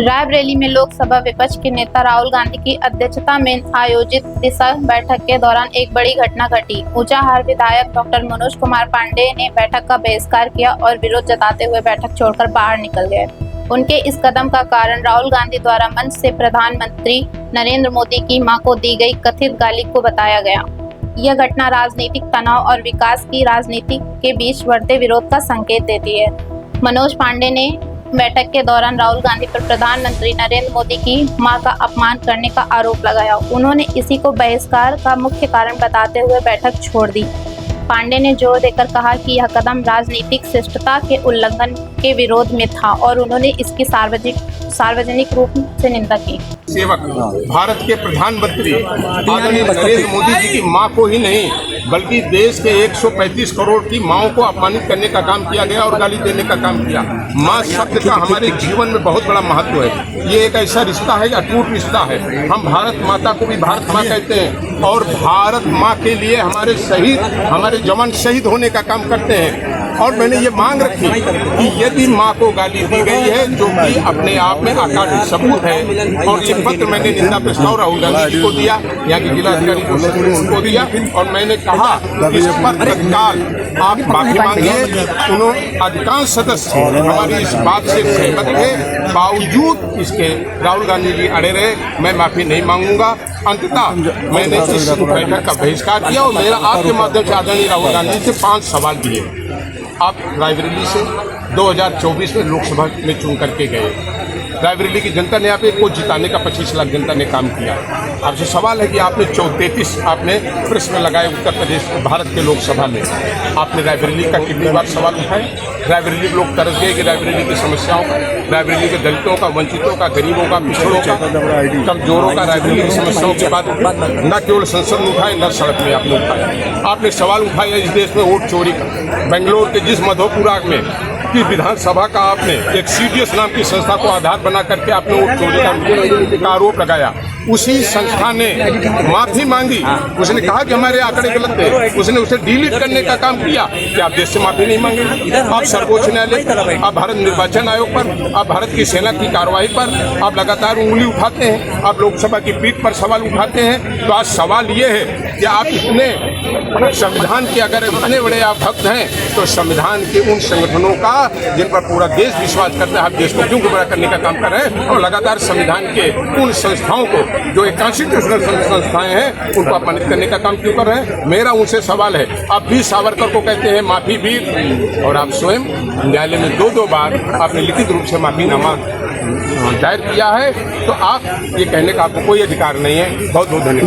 रायबरेली में लोकसभा विपक्ष के नेता राहुल गांधी की अध्यक्षता में आयोजित दिशा बैठक के दौरान एक बड़ी घटना घटी। ऊंचाहार विधायक डॉक्टर मनोज कुमार पांडेय ने बैठक का बहिष्कार किया और विरोध जताते हुए बैठक छोड़कर बाहर निकल गए। उनके इस कदम का कारण राहुल गांधी द्वारा मंच से प्रधानमंत्री नरेंद्र मोदी की मां को दी गई कथित गाली को बताया गया। यह घटना राजनीतिक तनाव और विकास की राजनीति के बीच बढ़ते विरोध का संकेत देती है। मनोज पांडेय ने बैठक के दौरान राहुल गांधी पर प्रधानमंत्री नरेंद्र मोदी की मां का अपमान करने का आरोप लगाया। उन्होंने इसी को बहिष्कार का मुख्य कारण बताते हुए बैठक छोड़ दी। पांडेय ने जोर देकर कहा कि यह कदम राजनीतिक शिष्टता के उल्लंघन के विरोध में था और उन्होंने इसकी सार्वजनिक रूप से निंदा की। सेवक भारत के प्रधानमंत्री आदरणीय नरेंद्र मोदी जी की मां को ही नहीं बल्कि देश के 135 करोड़ की माओं को अपमानित करने का काम किया गया और गाली देने का काम किया। मां शब्द का हमारे जीवन में बहुत बड़ा महत्व है। ये एक ऐसा रिश्ता है, अटूट रिश्ता है। हम भारत माता को भी भारत माँ कहते हैं और भारत माँ के लिए हमारे जवान शहीद होने का काम करते हैं। और मैंने ये मांग रखी कि यदि माँ को गाली दी गई है जो कि अपने आप में आकार सबूत है, और ये पत्र मैंने निंदा प्रस्ताव राहुल गांधी जी को दिया, यहाँ के जिलाधिकारी उनको दिया और मैंने कहा इस पर तत्काल आप माफी मांगिए। उन्होंने अधिकांश सदस्य हमारी इस बात से सहमत थे, बावजूद इसके राहुल गांधी जी अड़े रहे। मैं माफी नहीं मांगूंगा। अंततः मैंने इस बैठक का बहिष्कार किया और मेरा आपके माध्यम से आदरणीय राहुल गांधी से 5 सवाल दिए। आप रायबरेली से 2024 में लोकसभा में चुन करके गए। रायबरेली की जनता ने आपको जिताने का 25 लाख जनता ने काम किया। आपसे सवाल है कि आपने 33 आपने प्रश्न लगाए उत्तर प्रदेश भारत के लोकसभा में। आपने रायबरेली का कितनी बार सवाल उठाए? रायबरेली के लोग तरस गए कि रायबरेली की समस्याओं का, रायबरेली के दलितों का, वंचितों का, गरीबों का, पिछड़ों का, कमजोरों का रायबरेली की समस्याओं के बाद न केवल संसद में उठाए न सड़क में आपने उठाया। आपने सवाल उठाया इस देश में वोट चोरी का। बेंगलोर के जिस मधोपुरा में की विधानसभा का आपने एक CDS नाम की संस्था को आधार बना करके आपने वोट चोरी का आरोप लगाया। उसी संस्था ने माफी मांगी। उसने कहा कि हमारे आंकड़े गलत थे। उसने उसे डिलीट करने का काम किया कि आप देश से माफी नहीं मांगेंगे। आप सर्वोच्च न्यायालय पर, आप भारत निर्वाचन आयोग पर, आप भारत की सेना की कार्रवाई पर आप लगातार उंगली उठाते हैं। आप लोकसभा की पीठ पर सवाल उठाते हैं। तो आज सवाल ये है कि आप इतने संविधान के अगर इतने बड़े आप भक्त हैं तो संविधान के उन संगठनों का जिन पर पूरा देश विश्वास करता है, आप देश को क्यों गुमराह करने का काम कर रहे हैं? और लगातार संविधान के उन संस्थाओं को जो एक कॉन्स्टिट्यूशनल संस्थाएं हैं उनको अपमानित करने का काम क्यों कर रहे हैं? मेरा उनसे सवाल है। आप भी सावरकर को कहते हैं माफी वीर, और आप स्वयं न्यायालय में 2 बार आपने लिखित रूप से माफीनामा दायर किया है। तो आप ये कहने का आपको कोई अधिकार नहीं है। बहुत बहुत धन्यवाद।